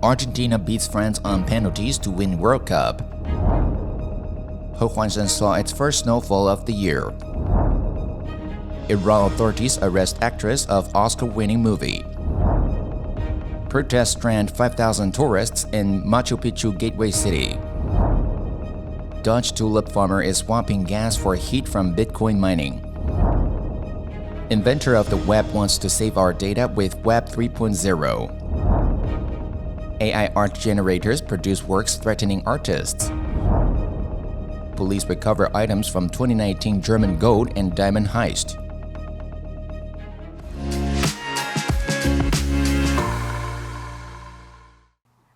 Argentina beats France on penalties to win World Cup. Hehuanshan saw its first snowfall of the year. Iran authorities arrest actress of Oscar-winning movie. Protests strand 5,000 tourists in Machu Picchu gateway city. Dutch tulip farmer is swapping gas for heat from Bitcoin mining. Inventor of the web wants to save our data with Web 3.0. AI art generators produce works threatening artists. Police recover items from 2019 German gold and diamond heist.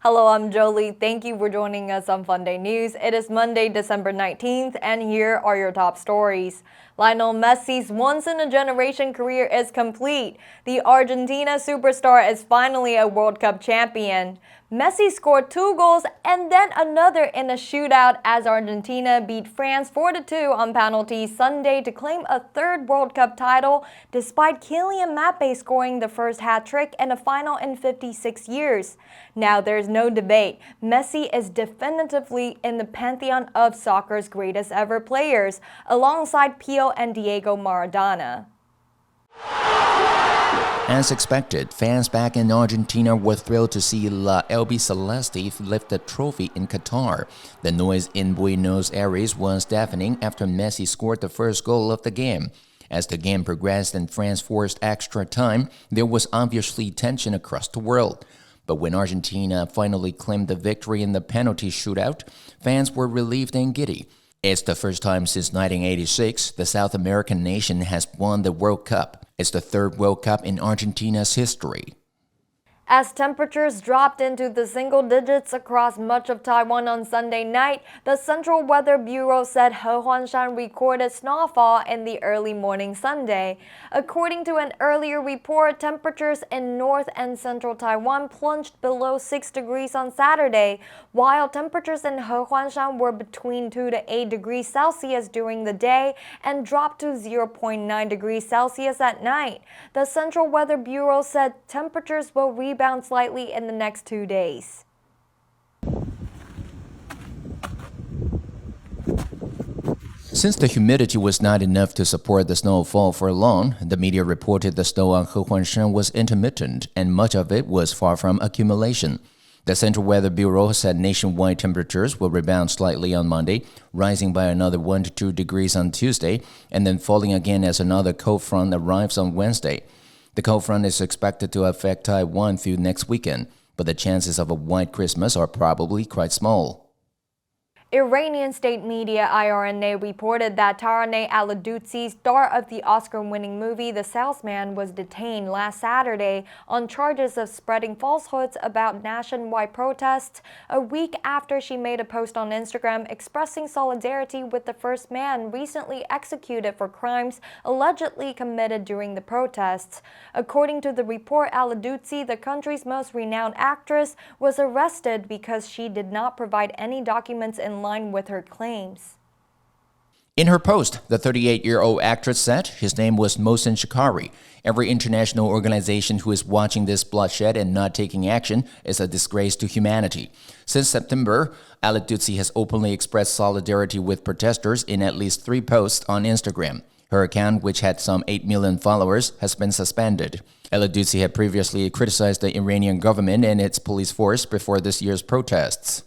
Hello, I'm Jolie. Thank you for joining us on FUNDAY News. It is Monday, December 19th, and here are your top stories. Lionel Messi's once-in-a-generation career is complete. The Argentina superstar is finally a World Cup champion. Messi scored 2 goals and then another in a shootout as Argentina beat France 4-2 on penalties Sunday to claim a 3rd World Cup title, despite Kylian Mbappe scoring the first hat-trick in a final in 56 years. Now there's no debate. Messi is definitively in the pantheon of soccer's greatest ever players, alongside Pio and Diego Maradona. As expected, fans back in Argentina were thrilled to see La Albiceleste lift the trophy in Qatar. The noise in Buenos Aires was deafening after Messi scored the first goal of the game. As the game progressed and France forced extra time, there was obviously tension across the world. But when Argentina finally claimed the victory in the penalty shootout, fans were relieved and giddy. It's the first time since 1986 the South American nation has won the World Cup. It's the 3rd World Cup in Argentina's history. As temperatures dropped into the single digits across much of Taiwan on Sunday night, the Central Weather Bureau said Hehuanshan recorded snowfall in the early morning Sunday. According to an earlier report, temperatures in North and Central Taiwan plunged below 6 degrees on Saturday, while temperatures in Hehuanshan were between 2 to 8 degrees Celsius during the day and dropped to 0.9 degrees Celsius at night. The Central Weather Bureau said temperatures will rebound slightly in the next 2 days. Since the humidity was not enough to support the snowfall for long, the media reported the snow on Hehuanshan was intermittent and much of it was far from accumulation. The Central Weather Bureau said nationwide temperatures will rebound slightly on Monday, rising by another 1 to 2 degrees on Tuesday, and then falling again as another cold front arrives on Wednesday. The cold front is expected to affect Taiwan through next weekend, but the chances of a white Christmas are probably quite small. Iranian state media IRNA reported that Taraneh Al-Dutsi, star of the Oscar-winning movie The Salesman, was detained last Saturday on charges of spreading falsehoods about nationwide protests, a week after she made a post on Instagram expressing solidarity with the first man recently executed for crimes allegedly committed during the protests. According to the report, Al-Dutsi, the country's most renowned actress, was arrested because she did not provide any documents in line with her claims. In her post, the 38-year-old actress said his name was Mohsen Shikari. Every international organization who is watching this bloodshed and not taking action is a disgrace to humanity. Since September, Al-Dutsi has openly expressed solidarity with protesters in at least 3 posts on Instagram. Her account, which had some 8 million followers, has been suspended. Al-Dutsi had previously criticized the Iranian government and its police force before this year's protests.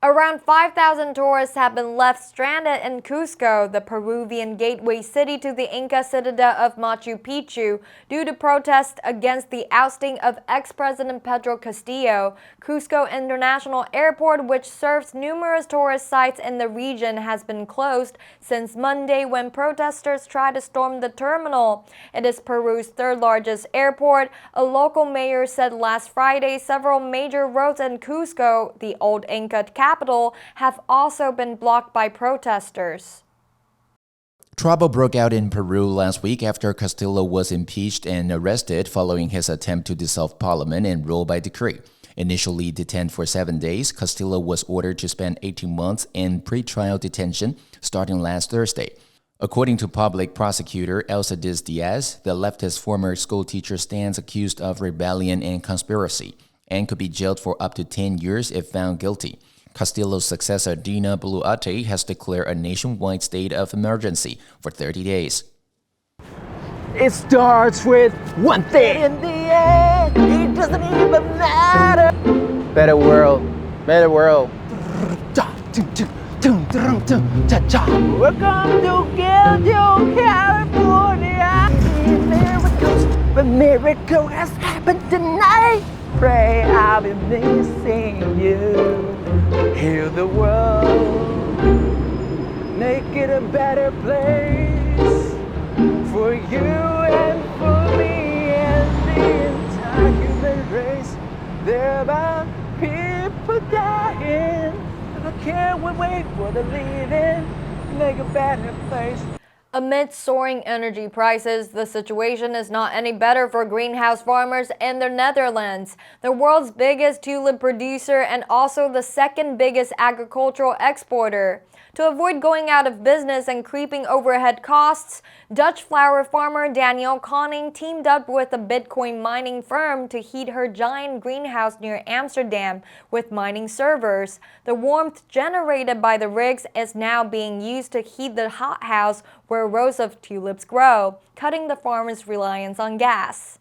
Around 5,000 tourists have been left stranded in Cusco, the Peruvian gateway city to the Inca citadel of Machu Picchu, due to protests against the ousting of ex-President Pedro Castillo. Cusco International Airport, which serves numerous tourist sites in the region, has been closed since Monday when protesters tried to storm the terminal. It is Peru's 3rd largest airport. A local mayor said last Friday several major roads in Cusco, the old Inca capital, have also been blocked by protesters. Trouble broke out in Peru last week after Castillo was impeached and arrested following his attempt to dissolve parliament and rule by decree. Initially detained for 7 days, Castillo was ordered to spend 18 months in pre-trial detention starting last Thursday. According to public prosecutor Elsa Diaz, the leftist former schoolteacher stands accused of rebellion and conspiracy. and could be jailed for up to 10 years if found guilty. Castillo's successor Dina Boluarte has declared a nationwide state of emergency for 30 days. It starts with one thing. In the end, it doesn't even matter. Better world, better world. Welcome to Gildo, California. The miracle has happened tonight. Pray I'll be missing you. Heal the world, make it a better place for you and for me and the entire human race. There are people dying, and I can't wait for the leaving, make a better place. Amid soaring energy prices, the situation is not any better for greenhouse farmers in the Netherlands, the world's biggest tulip producer and also the second biggest agricultural exporter. To avoid going out of business and creeping overhead costs, Dutch flower farmer Danielle Koning teamed up with a Bitcoin mining firm to heat her giant greenhouse near Amsterdam with mining servers. The warmth generated by the rigs is now being used to heat the hothouse where rows of tulips grow, cutting the farmer's reliance on gas.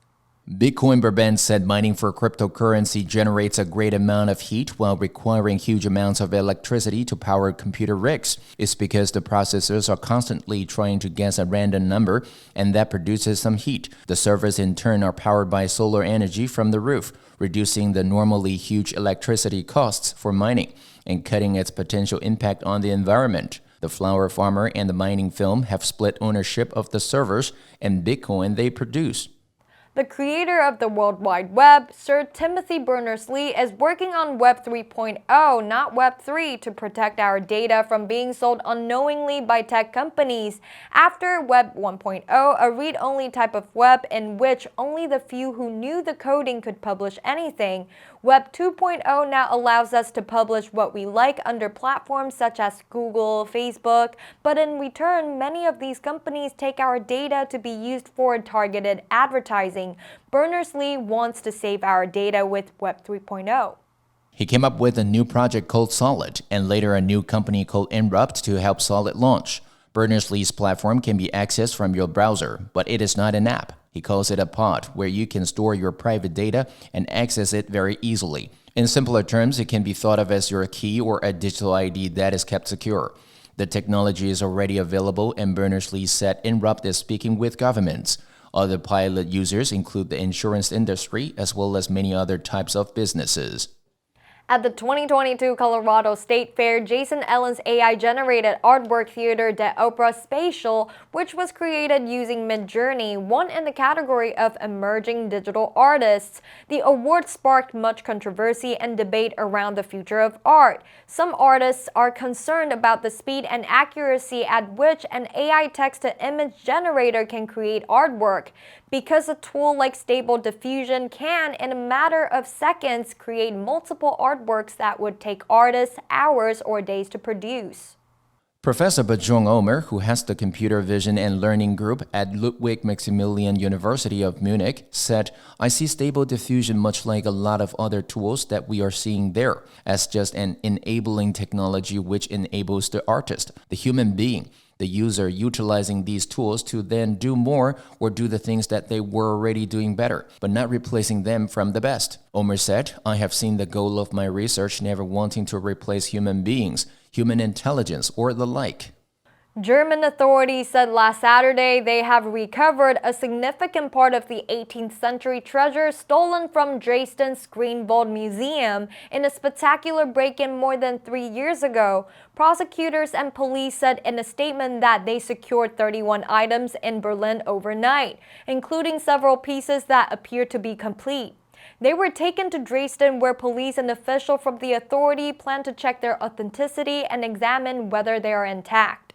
Bitcoin Brabant said mining for cryptocurrency generates a great amount of heat while requiring huge amounts of electricity to power computer rigs. It's because the processors are constantly trying to guess a random number, and that produces some heat. The servers in turn are powered by solar energy from the roof, reducing the normally huge electricity costs for mining and cutting its potential impact on the environment. The flower farmer and the mining firm have split ownership of the servers and Bitcoin they produce. The creator of the World Wide Web, Sir Timothy Berners-Lee, is working on Web 3.0, not Web 3, to protect our data from being sold unknowingly by tech companies. After Web 1.0, a read-only type of web in which only the few who knew the coding could publish anything, Web 2.0 now allows us to publish what we like under platforms such as Google, Facebook, but in return, many of these companies take our data to be used for targeted advertising. Berners-Lee wants to save our data with Web 3.0. He came up with a new project called Solid and later a new company called Inrupt to help Solid launch. Berners-Lee's platform can be accessed from your browser, but it is not an app. He calls it a pod where you can store your private data and access it very easily. In simpler terms, it can be thought of as your key or a digital ID that is kept secure. The technology is already available and Berners-Lee said Inrupt is speaking with governments. Other pilot users include the insurance industry as well as many other types of businesses. At the 2022 Colorado State Fair, Jason Ellen's AI-generated artwork theater De Opera Spatial, which was created using Midjourney, won in the category of Emerging Digital Artists. The award sparked much controversy and debate around the future of art. Some artists are concerned about the speed and accuracy at which an AI text-to-image generator can create artwork, because a tool like Stable Diffusion can, in a matter of seconds, create multiple artworks that would take artists hours or days to produce. Professor Bajong Omer, who has the Computer Vision and Learning Group at Ludwig Maximilian University of Munich, said, "I see Stable Diffusion much like a lot of other tools that we are seeing there, as just an enabling technology which enables the artist, the human being, the user utilizing these tools to then do more or do the things that they were already doing better, but not replacing them from the best." Omer said, "I have seen the goal of my research never wanting to replace human beings, human intelligence, or the like." German authorities said last Saturday they have recovered a significant part of the 18th century treasure stolen from Dresden's Greenwald Museum in a spectacular break-in more than 3 years ago. Prosecutors and police said in a statement that they secured 31 items in Berlin overnight, including several pieces that appear to be complete. They were taken to Dresden, where police and officials from the authority plan to check their authenticity and examine whether they are intact.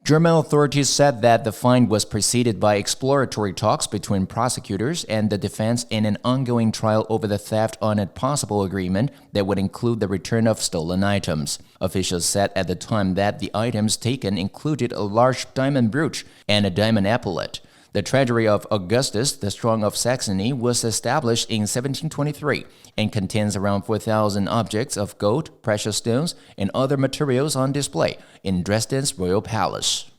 German authorities said that the find was preceded by exploratory talks between prosecutors and the defense in an ongoing trial over the theft on a possible agreement that would include the return of stolen items. Officials said at the time that the items taken included a large diamond brooch and a diamond epaulet. The Treasury of Augustus the Strong of Saxony was established in 1723 and contains around 4,000 objects of gold, precious stones, and other materials on display in Dresden's royal palace.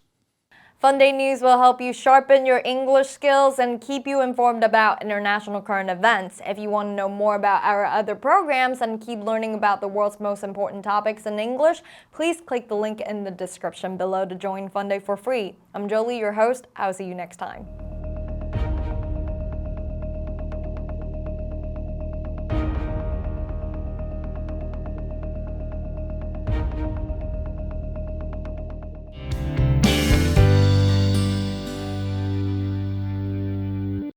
FUNDAY News will help you sharpen your English skills and keep you informed about international current events. If you want to know more about our other programs and keep learning about the world's most important topics in English, please click the link in the description below to join FUNDAY for free. I'm Jolie, your host. I'll see you next time.